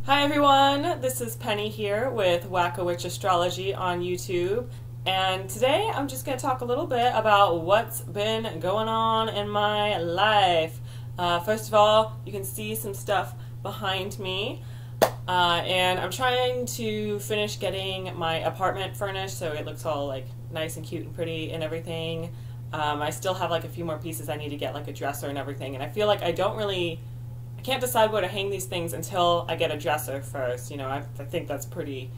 Hi everyone, this is Penny here with Wacko Witch Astrology on YouTube, and today I'm just going to talk a little bit about what's been going on in my life. First of all, you can see some stuff behind me, and I'm trying to finish getting my apartment furnished so it looks all like nice and cute and pretty and everything. I still have like a few more pieces I need to get, like a dresser and everything, and I feel like I can't decide where to hang these things until I get a dresser first. You know, I think that's pretty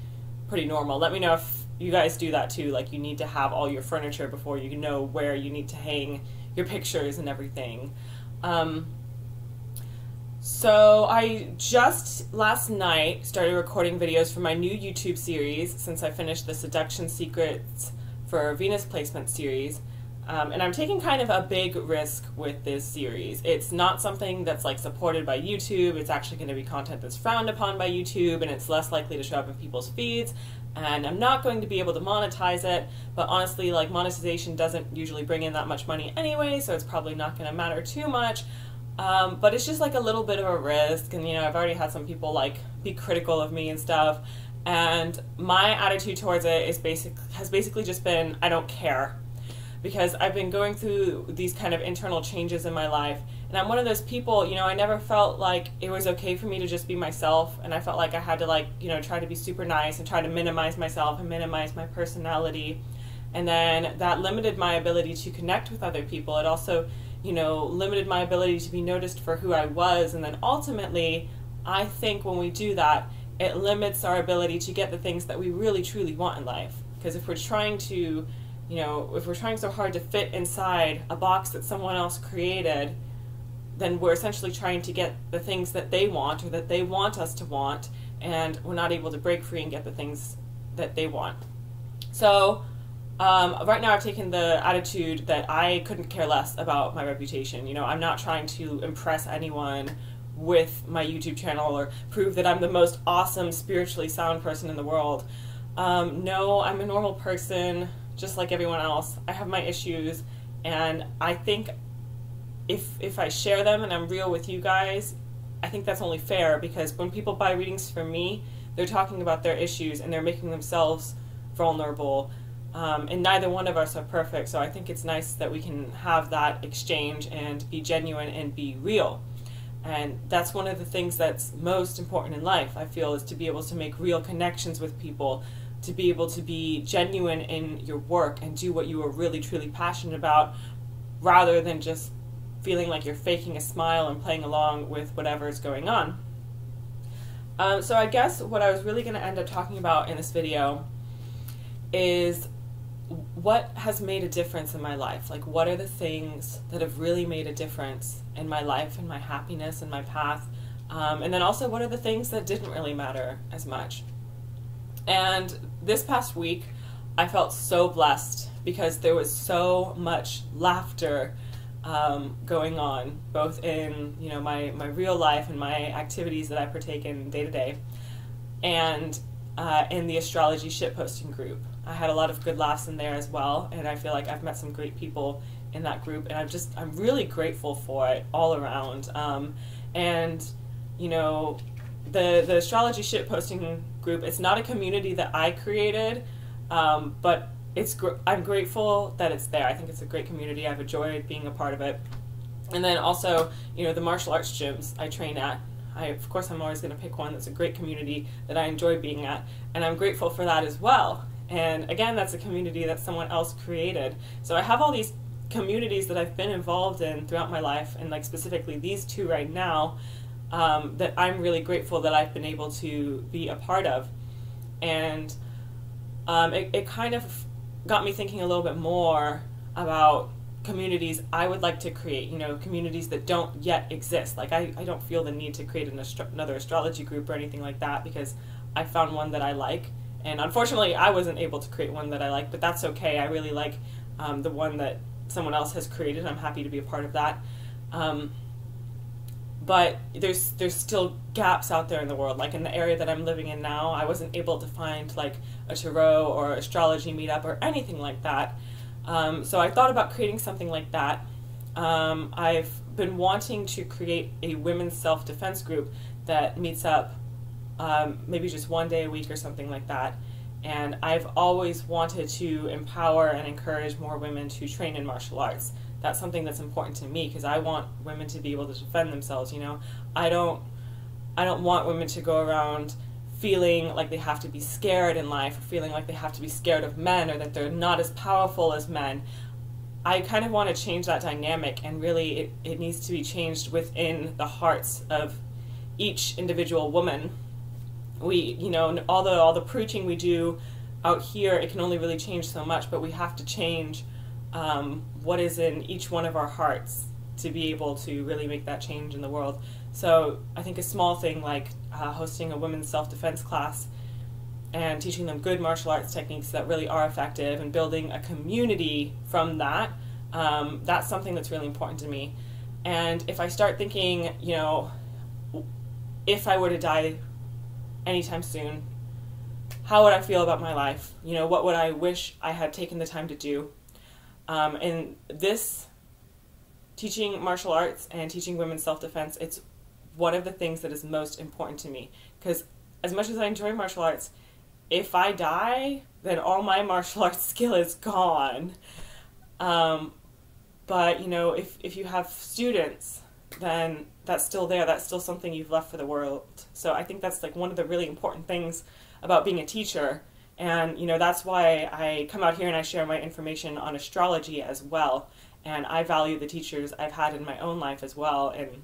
normal. Let me know if you guys do that too, like you need to have all your furniture before you know where you need to hang your pictures and everything. So I just last night started recording videos for my new YouTube series since I finished the Seduction Secrets for Venus Placement series. And I'm taking kind of a big risk with this series. It's not something that's like supported by YouTube. It's actually going to be content that's frowned upon by YouTube, and it's less likely to show up in people's feeds. And I'm not going to be able to monetize it, but honestly, like, monetization doesn't usually bring in that much money anyway, so it's probably not going to matter too much. But it's just like a little bit of a risk, and you know, I've already had some people like be critical of me and stuff, and my attitude towards it has basically just been, I don't care. Because I've been going through these kind of internal changes in my life, and I'm one of those people, you know, I never felt like it was okay for me to just be myself, and I felt like I had to, like, you know, try to be super nice and try to minimize myself and minimize my personality, and then that limited my ability to connect with other people. It also, you know, limited my ability to be noticed for who I was, and then ultimately, I think when we do that, it limits our ability to get the things that we really truly want in life. Because if we're trying to, you know, if we're trying so hard to fit inside a box that someone else created, then we're essentially trying to get the things that they want or that they want us to want, and we're not able to break free and get the things that they want. So right now I've taken the attitude that I couldn't care less about my reputation. You know, I'm not trying to impress anyone with my YouTube channel or prove that I'm the most awesome, spiritually sound person in the world. No, I'm a normal person, just like everyone else. I have my issues, and I think if I share them and I'm real with you guys, I think that's only fair, because when people buy readings from me, they're talking about their issues and they're making themselves vulnerable, and neither one of us are perfect, so I think it's nice that we can have that exchange and be genuine and be real. And that's one of the things that's most important in life, I feel, is to be able to make real connections with people, to be able to be genuine in your work and do what you are really truly passionate about, rather than just feeling like you're faking a smile and playing along with whatever is going on. So I guess what I was really going to end up talking about in this video is what has made a difference in my life. Like, what are the things that have really made a difference in my life and my happiness and my path, and then also what are the things that didn't really matter as much. And this past week, I felt so blessed because there was so much laughter going on, both in, you know, my real life and my activities that I partake in day to day, and in the astrology shitposting group. I had a lot of good laughs in there as well, and I feel like I've met some great people in that group, and I'm really grateful for it all around. And you know, the astrology shitposting group, it's not a community that I created, but I'm grateful that it's there. I think it's a great community. I've enjoyed being a part of it. And then also, you know, the martial arts gyms I train at, of course I'm always going to pick one that's a great community that I enjoy being at, and I'm grateful for that as well. And again, that's a community that someone else created. So I have all these communities that I've been involved in throughout my life, and like specifically these two right now, that I'm really grateful that I've been able to be a part of. And it kind of got me thinking a little bit more about communities I would like to create, you know, communities that don't yet exist. Like, I don't feel the need to create another astrology group or anything like that, because I found one that I like. And unfortunately, I wasn't able to create one that I like, but that's okay. I really like the one that someone else has created. I'm happy to be a part of that. But there's still gaps out there in the world. Like in the area that I'm living in now, I wasn't able to find like a tarot or astrology meetup or anything like that. So I thought about creating something like that. I've been wanting to create a women's self-defense group that meets up maybe just one day a week or something like that. And I've always wanted to empower and encourage more women to train in martial arts. That's something that's important to me because I want women to be able to defend themselves, you know. I don't want women to go around feeling like they have to be scared in life, or feeling like they have to be scared of men, or that they're not as powerful as men. I kind of want to change that dynamic, and really it needs to be changed within the hearts of each individual woman. We, you know, all the preaching we do out here, it can only really change so much, but we have to change what is in each one of our hearts to be able to really make that change in the world. So I think a small thing like hosting a women's self-defense class and teaching them good martial arts techniques that really are effective, and building a community from that, that's something that's really important to me. And if I start thinking, you know, if I were to die anytime soon, how would I feel about my life? You know, what would I wish I had taken the time to do? And this, teaching martial arts and teaching women's self-defense, it's one of the things that is most important to me. Because as much as I enjoy martial arts, if I die, then all my martial arts skill is gone. But, you know, if you have students, then that's still there. That's still something you've left for the world. So I think that's like one of the really important things about being a teacher. And, you know, that's why I come out here and I share my information on astrology as well. And I value the teachers I've had in my own life as well. And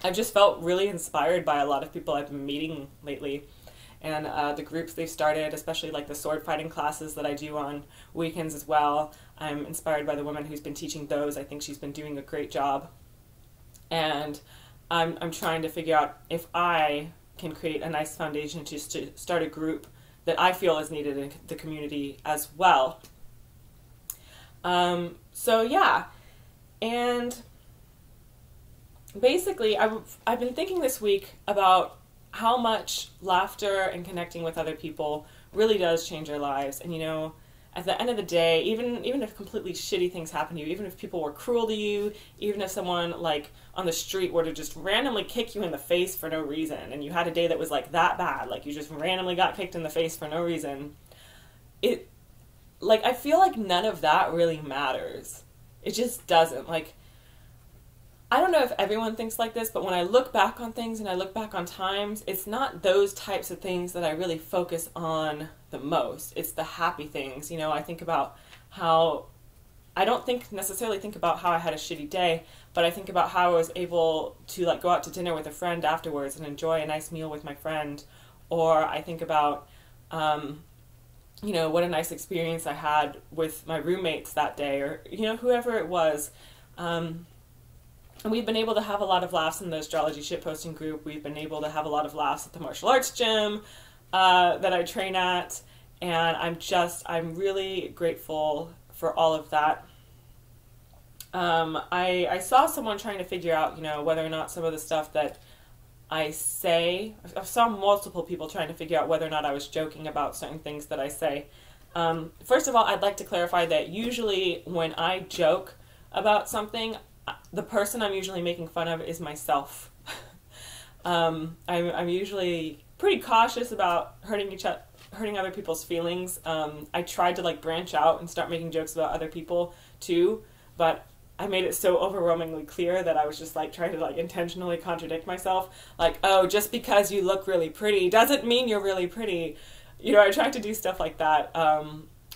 I've just felt really inspired by a lot of people I've been meeting lately. And the groups they've started, especially like the sword fighting classes that I do on weekends as well. I'm inspired by the woman who's been teaching those. I think she's been doing a great job. And I'm trying to figure out if I can create a nice foundation to start a group that I feel is needed in the community as well. So yeah, and basically I've been thinking this week about how much laughter and connecting with other people really does change our lives. And, you know, at the end of the day, even if completely shitty things happen to you, even if people were cruel to you, even if someone like on the street were to just randomly kick you in the face for no reason, and you had a day that was like that bad, like you just randomly got kicked in the face for no reason, I feel like none of that really matters. It just doesn't. Like, I don't know if everyone thinks like this, but when I look back on things and I look back on times, it's not those types of things that I really focus on the most. It's the happy things. You know, I think about how, I don't necessarily think about how I had a shitty day, but I think about how I was able to like go out to dinner with a friend afterwards and enjoy a nice meal with my friend. Or I think about, you know, what a nice experience I had with my roommates that day, or, you know, whoever it was. And we've been able to have a lot of laughs in the astrology shitposting group. We've been able to have a lot of laughs at the martial arts gym that I train at. And I'm really grateful for all of that. I saw someone trying to figure out, you know, whether or not some of the stuff that I say, I saw multiple people trying to figure out whether or not I was joking about certain things that I say. First of all, I'd like to clarify that usually when I joke about something, the person I'm usually making fun of is myself. I'm usually pretty cautious about hurting other people's feelings. I tried to like branch out and start making jokes about other people too, but I made it so overwhelmingly clear that I was just like trying to like intentionally contradict myself. Like, oh, just because you look really pretty doesn't mean you're really pretty. You know, I tried to do stuff like that.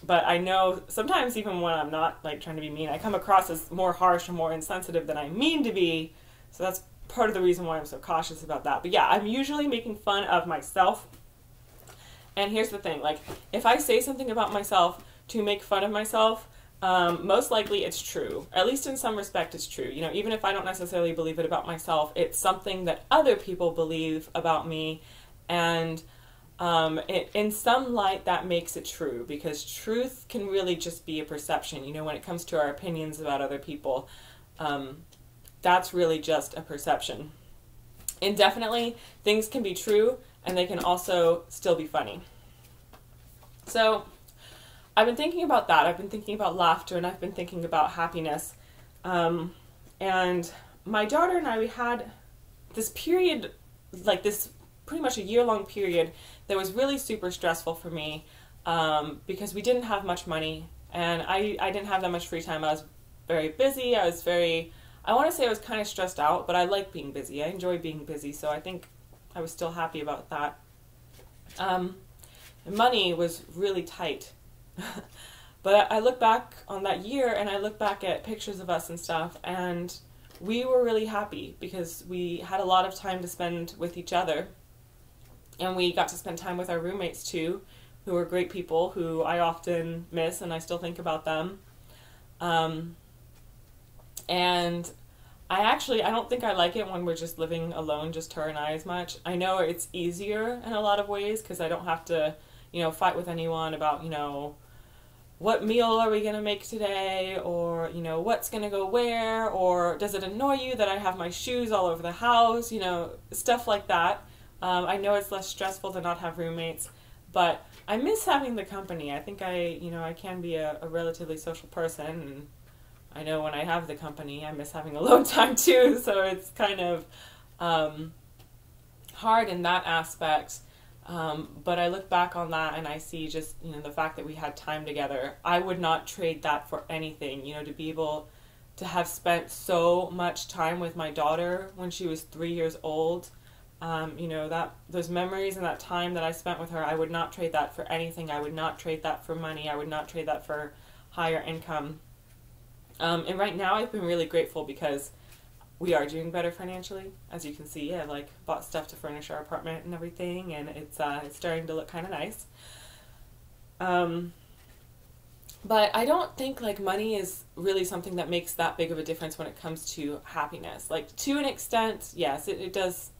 But I know sometimes even when I'm not like trying to be mean, I come across as more harsh or more insensitive than I mean to be. So that's part of the reason why I'm so cautious about that. But yeah, I'm usually making fun of myself. And here's the thing, like if I say something about myself to make fun of myself, most likely it's true. At least in some respect it's true. You know, even if I don't necessarily believe it about myself, it's something that other people believe about me. And in some light that makes it true, because truth can really just be a perception. You know, when it comes to our opinions about other people, that's really just a perception. And definitely things can be true and they can also still be funny. So I've been thinking about that. I've been thinking about laughter, and I've been thinking about happiness. And my daughter and I, we had this period, like this pretty much a year-long period that was really super stressful for me, because we didn't have much money, and I didn't have that much free time. I was very busy. I want to say I was kind of stressed out, but I like being busy. I enjoy being busy, so I think I was still happy about that. Money was really tight. But I look back on that year, and I look back at pictures of us and stuff, and we were really happy because we had a lot of time to spend with each other, and we got to spend time with our roommates too, who were great people who I often miss, and I still think about them. And I don't think I like it when we're just living alone, just her and I, as much. I know it's easier in a lot of ways because I don't have to, fight with anyone about, what meal are we going to make today, or, what's going to go where, or does it annoy you that I have my shoes all over the house, stuff like that. I know it's less stressful to not have roommates, but I miss having the company. I think I can be a relatively social person, and I know when I have the company, I miss having alone time too, so it's kind of hard in that aspect. But I look back on that and I see just, the fact that we had time together. I would not trade that for anything, to be able to have spent so much time with my daughter when she was 3 years old. Those memories and that time that I spent with her, I would not trade that for anything. I would not trade that for money. I would not trade that for higher income. And right now I've been really grateful because we are doing better financially. As you can see, I bought stuff to furnish our apartment and everything, and it's starting to look kind of nice. But I don't think money is really something that makes that big of a difference when it comes to happiness. To an extent, yes, it does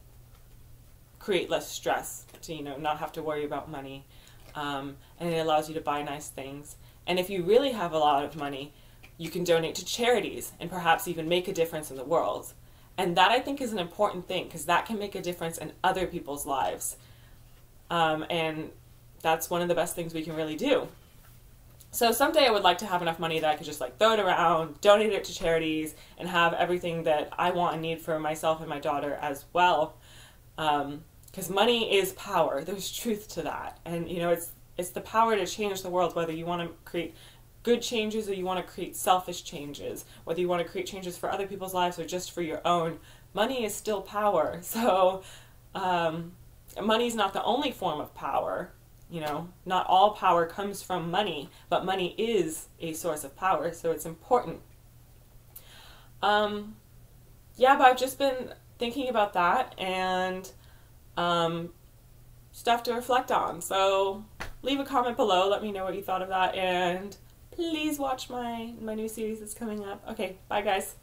create less stress to not have to worry about money, and it allows you to buy nice things. And if you really have a lot of money, you can donate to charities and perhaps even make a difference in the world. And that, I think, is an important thing, because that can make a difference in other people's lives. And that's one of the best things we can really do. So someday I would like to have enough money that I could just throw it around, donate it to charities, and have everything that I want and need for myself and my daughter as well. Because money is power. There's truth to that. And, it's the power to change the world, whether you want to create good changes or you want to create selfish changes, whether you want to create changes for other people's lives or just for your own. Money is still power. So money is not the only form of power. Not all power comes from money, but money is a source of power, so it's important. But I've just been thinking about that and stuff to reflect on. So leave a comment below, let me know what you thought of that, and please watch my new series that's coming up. Okay, bye guys.